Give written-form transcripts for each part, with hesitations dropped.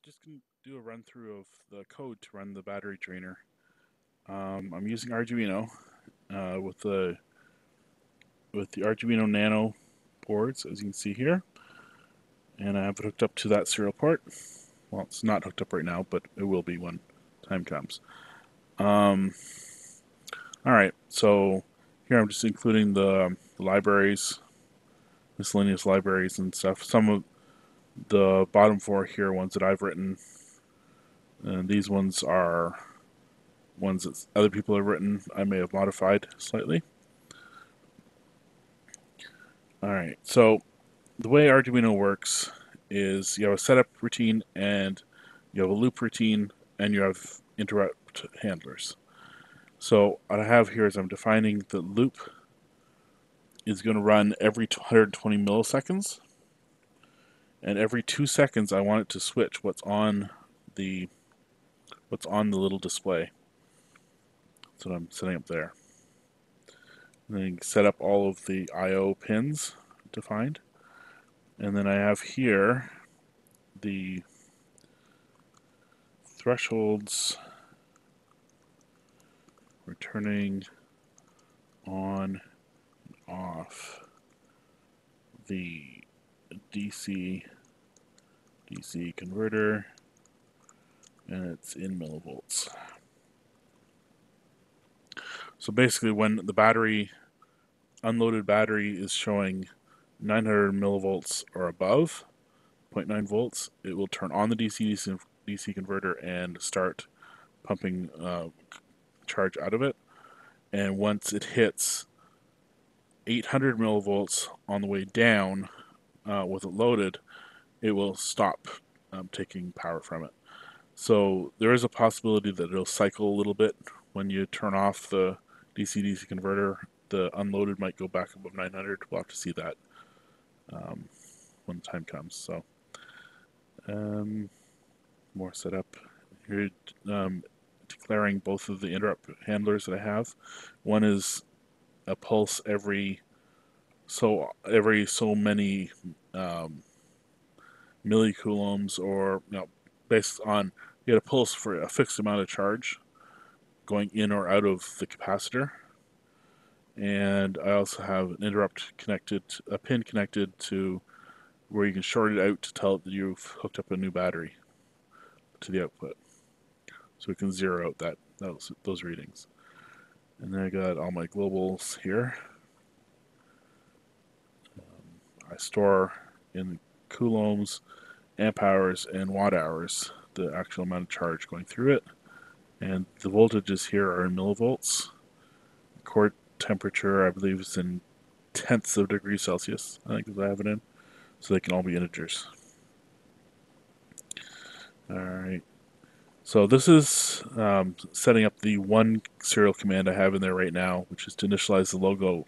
just going to do a run through of the code to run the battery drainer. I'm using Arduino with the Arduino Nano boards, as you can see here, and I have it hooked up to that serial port. Well, it's not hooked up right now, but it will be when time comes. Alright, so here I'm just including the libraries, miscellaneous libraries and stuff. Some of the bottom four here are ones that I've written, and these ones are ones that other people have written. I may have modified slightly. Alright, so the way Arduino works is you have a setup routine, and you have a loop routine, and you have interrupt handlers. So what I have here is I'm defining the loop is going to run every 120 milliseconds, and every 2 seconds I want it to switch what's on the little display. That's what I'm setting up there. And then set up all of the I/O pins defined, and then I have here the thresholds returning on and off the DC converter, and it's in millivolts. So basically, when the battery, unloaded battery, is showing 900 millivolts or above, 0.9 volts, it will turn on the DC converter and start pumping charge out of it. And once it hits 800 millivolts on the way down with it loaded, it will stop taking power from it. So there is a possibility that it'll cycle a little bit when you turn off the DC converter. The unloaded might go back above 900. We'll have to see that when the time comes. So more setup here, declaring both of the interrupt handlers that I have. One is a pulse every so many millicoulombs, or based on, you get a pulse for a fixed amount of charge going in or out of the capacitor. And I also have an interrupt connected, a pin connected to where you can short it out to tell it that you've hooked up a new battery to the output, so we can zero out those readings. And then I got all my globals here. I store in coulombs, amp hours, and watt hours the actual amount of charge going through it. And the voltages here are in millivolts. Core temperature, I believe, is in tenths of degrees Celsius, I think, is what I have it in. So they can all be integers. Alright. So this is setting up the one serial command I have in there right now, which is to initialize the logo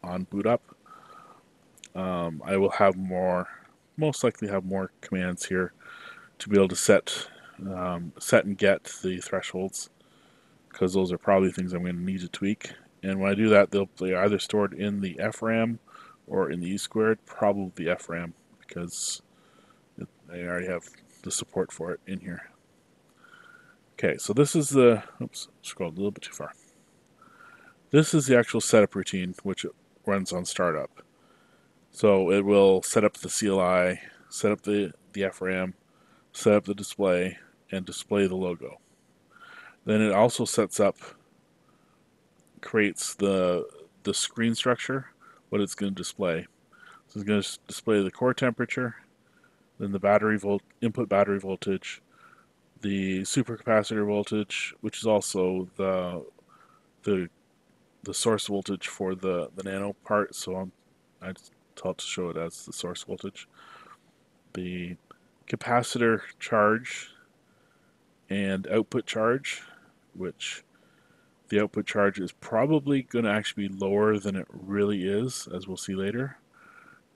on boot up. I will have most likely have more commands here to be able to set and get the thresholds, because those are probably things I'm going to need to tweak. And when I do that, they'll be either stored in the FRAM or in the E², probably the FRAM, because I already have the support for it in here. Okay, so this is the, oops, scrolled a little bit too far. This is the actual setup routine, which runs on startup. So it will set up the CLI, set up the FRAM, set up the display, and display the logo. Then it also creates the screen structure, what it's going to display. So it's going to display the core temperature, then the input battery voltage, the supercapacitor voltage, which is also the source voltage for the nano part. So I just tell it to show it as the source voltage. The capacitor charge and output charge, which the output charge is probably going to actually be lower than it really is, as we'll see later.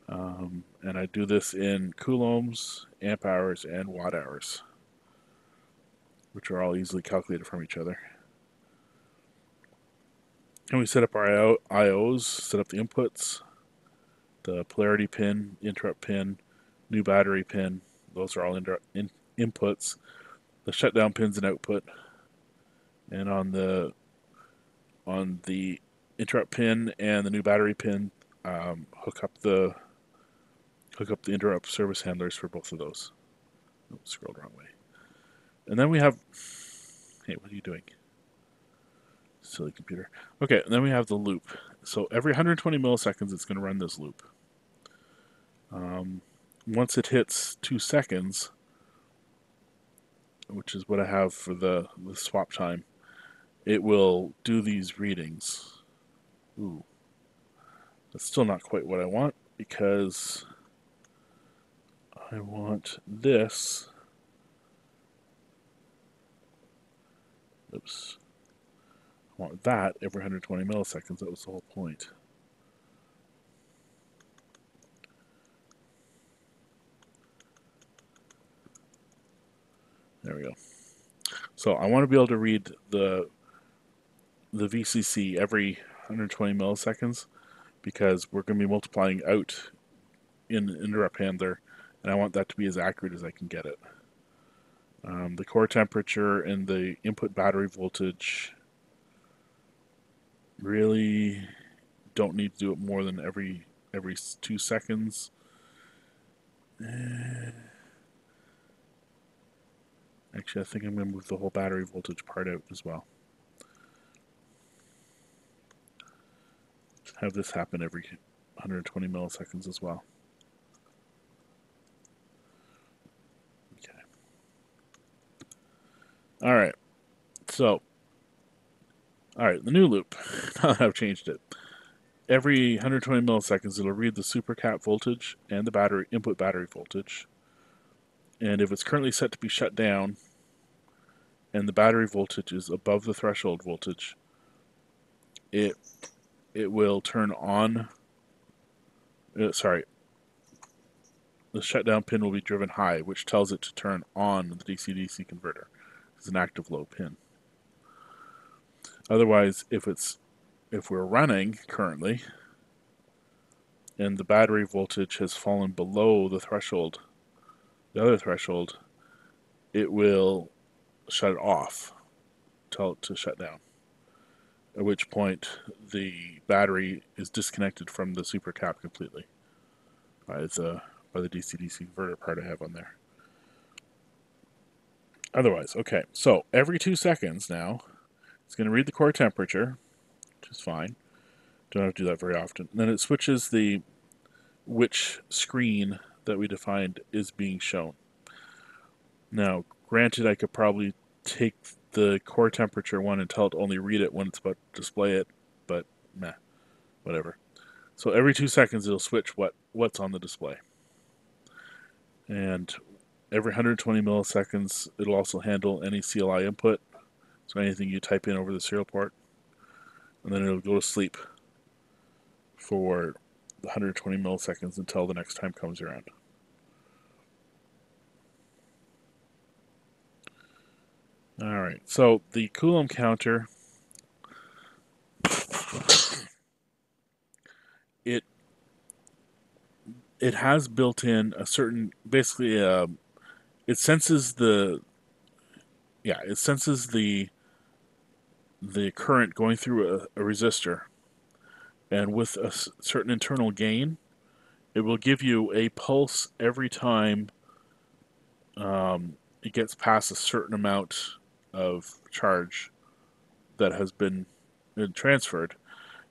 And I do this in coulombs, amp hours, and watt hours, which are all easily calculated from each other. And we set up our IOs, set up the inputs, the polarity pin, interrupt pin, new battery pin. Those are all inputs, the shutdown pins and output, and on the interrupt pin and the new battery pin, hook up the interrupt service handlers for both of those. Oh, scrolled the wrong way. And then we have, hey, what are you doing? Silly computer. Okay, and then we have the loop. So every 120 milliseconds, it's going to run this loop. Once it hits 2 seconds, which is what I have for the swap time, it will do these readings. Ooh. That's still not quite what I want, because I want this. Oops. I want that every 120 milliseconds. That was the whole point. There we go. So I want to be able to read the VCC every 120 milliseconds, because we're going to be multiplying out in the interrupt handler, and I want that to be as accurate as I can get it. The core temperature and the input battery voltage really don't need to do it more than every 2 seconds. Actually, I think I'm going to move the whole battery voltage part out as well. Have this happen every 120 milliseconds as well. Okay. All right. So, all right, the new loop. Now that I've changed it, every 120 milliseconds, it'll read the supercap voltage and the battery input battery voltage. And if it's currently set to be shut down, and the battery voltage is above the threshold voltage, it will turn on. The shutdown pin will be driven high, which tells it to turn on the DC-DC converter. It's an active low pin. Otherwise, if we're running currently and the battery voltage has fallen below the threshold, the other threshold, it will shut it off, tell it to shut down. At which point the battery is disconnected from the supercap completely by the DC-DC converter part I have on there. Otherwise, okay, so every 2 seconds now, it's going to read the core temperature, which is fine. Don't have to do that very often. And then it switches which screen that we defined is being shown. Now, granted, I could probably take the core temperature one and tell it to only read it when it's about to display it, but meh, whatever. So every 2 seconds, it'll switch what's on the display. And every 120 milliseconds, it'll also handle any CLI input, so anything you type in over the serial port. And then it'll go to sleep for the 120 milliseconds until the next time comes around. Alright, so the Coulomb counter, it has built in a certain, basically it senses the current going through a resistor, and with a certain internal gain, it will give you a pulse every time it gets past a certain amount of charge that has been transferred.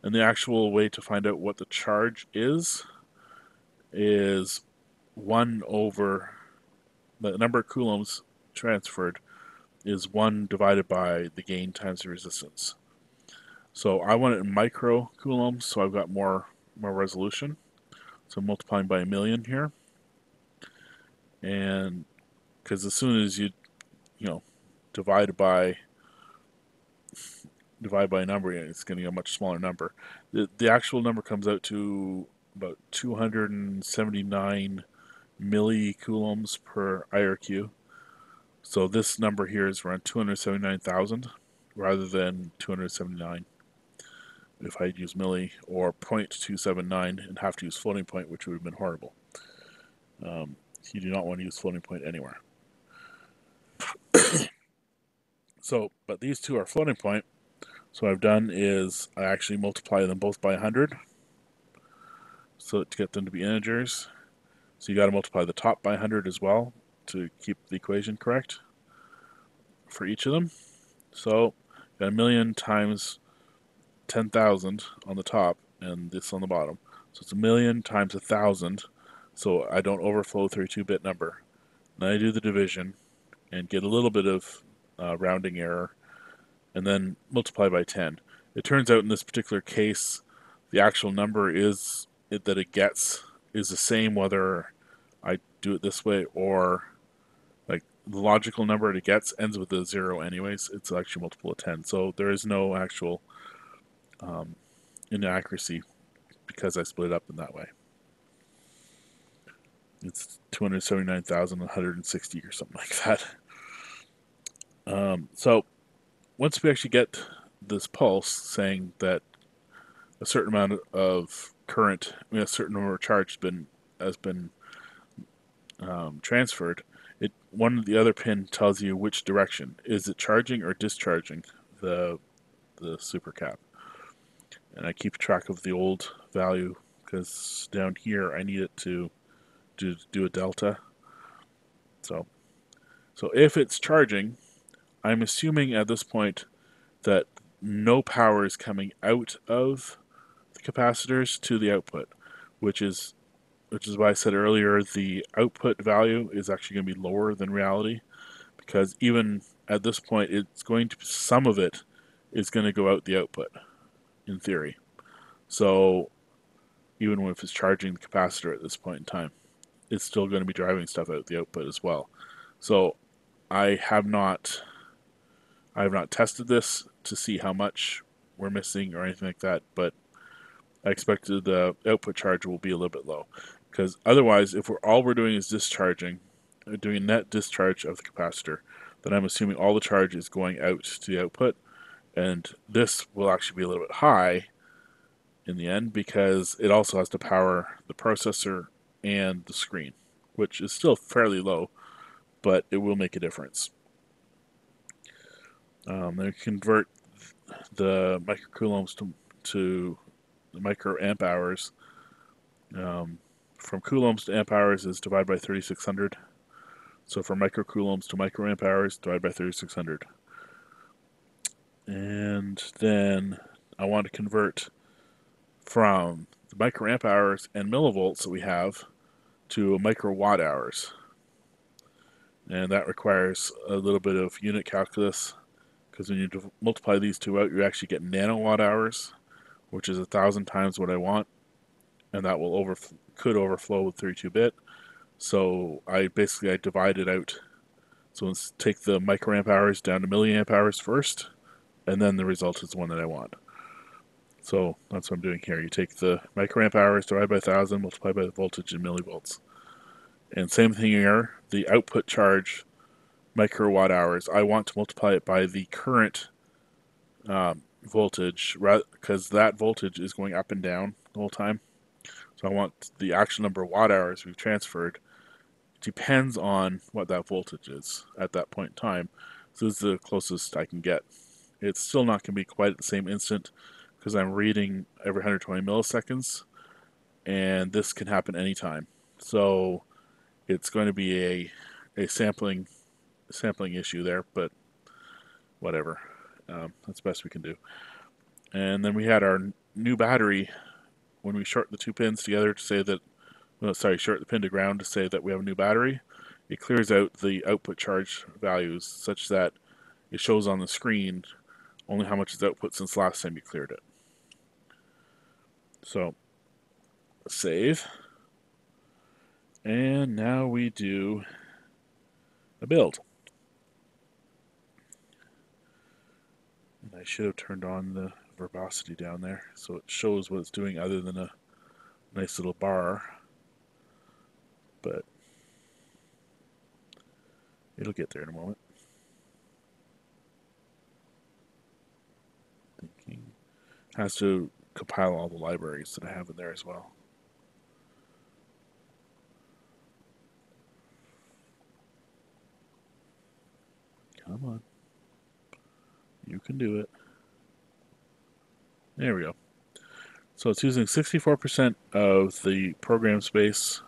And the actual way to find out what the charge is 1 over the number of coulombs transferred is 1 divided by the gain times the resistance. So I want it in micro coulombs, so I've got more resolution. So I'm multiplying by 1,000,000 here. And because as soon as you divide by a number, it's going to be a much smaller number. The actual number comes out to about 279 millicoulombs per IRQ. So this number here is around 279,000 rather than 279 if I'd use milli, or 0.279 and have to use floating point, which would have been horrible. You do not want to use floating point anywhere. But these two are floating point. So what I've done is I actually multiply them both by 100, so to get them to be integers. So you got to multiply the top by 100 as well to keep the equation correct for each of them. So got a million times 10,000 on the top and this on the bottom. So it's a million times 1,000. So I don't overflow 32-bit number. Then I do the division and get a little bit of rounding error, and then multiply by 10. It turns out in this particular case, the actual number that it gets is the same whether I do it this way or like the logical number it gets ends with a 0 anyways. It's actually multiple of 10. So there is no actual inaccuracy because I split it up in that way. It's 279,160 or something like that. So once we actually get this pulse saying that a certain amount of current, a certain number of charge has been transferred, one of the other pin tells you which direction. Is it charging or discharging the supercap? And I keep track of the old value because down here I need it to do a delta. So if it's charging, I'm assuming at this point that no power is coming out of the capacitors to the output, which is why I said earlier the output value is actually going to be lower than reality, because even at this point, some of it is going to go out the output, in theory. So even if it's charging the capacitor at this point in time, it's still going to be driving stuff out the output as well. So I have not tested this to see how much we're missing or anything like that, but I expected the output charge will be a little bit low, because otherwise, if all we're doing is discharging, doing a net discharge of the capacitor, then I'm assuming all the charge is going out to the output, and this will actually be a little bit high in the end because it also has to power the processor and the screen, which is still fairly low, but it will make a difference. They convert the microcoulombs to the microamp hours. From coulombs to amp hours is divided by 3600. So from microcoulombs to microamp hours, divide by 3600. And then I want to convert from the microamp hours and millivolts that we have to microwatt hours. And that requires a little bit of unit calculus, because when you multiply these two out, you actually get nanowatt hours, which is 1,000 times what I want, and that could overflow with 32-bit. So I divide it out. So let's take the microamp hours down to milliamp hours first, and then the result is the one that I want. So that's what I'm doing here. You take the microamp hours, divide by 1,000, multiply by the voltage in millivolts. And same thing here, the output charge, microwatt hours, I want to multiply it by the current voltage, because that voltage is going up and down the whole time. So I want the actual number of watt hours we've transferred depends on what that voltage is at that point in time. So this is the closest I can get. It's still not going to be quite at the same instant because I'm reading every 120 milliseconds, and this can happen anytime. So it's going to be a sampling issue there, but whatever. That's the best we can do. And then we had our new battery when we short the two pins together to say that, short the pin to ground to say that we have a new battery. It clears out the output charge values such that it shows on the screen only how much is output since last time you cleared it. So, save. And now we do a build. And I should have turned on the verbosity down there so it shows what it's doing other than a nice little bar. But it'll get there in a moment. Thinking. Has to compile all the libraries that I have in there as well. Come on. You can do it. There we go. So it's using 64% of the program space,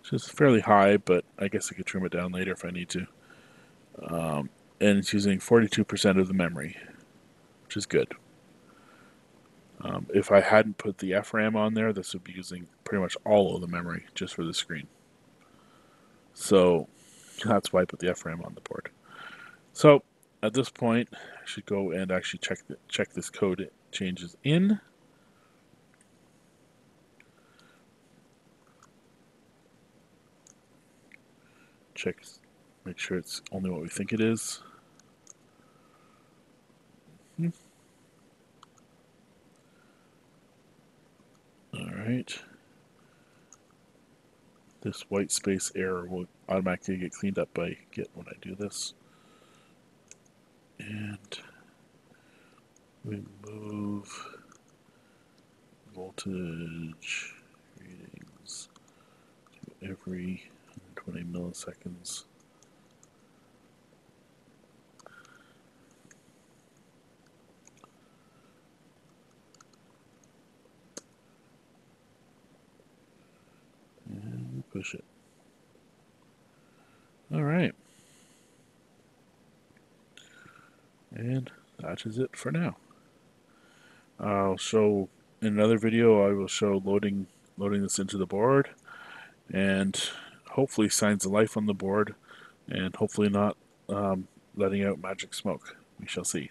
which is fairly high, but I guess I could trim it down later if I need to. And it's using 42% of the memory, which is good. If I hadn't put the FRAM on there, this would be using pretty much all of the memory just for the screen. So that's why I put the FRAM on the board. So at this point, I should go and actually check this code changes in. Check, make sure it's only what we think it is. All right. This white space error will automatically get cleaned up by Git when I do this. And we move voltage readings to every 120 milliseconds. And push it. All right. And that is it for now. I'll show in another video. I will show loading this into the board, and hopefully signs of life on the board, and hopefully not letting out magic smoke. We shall see.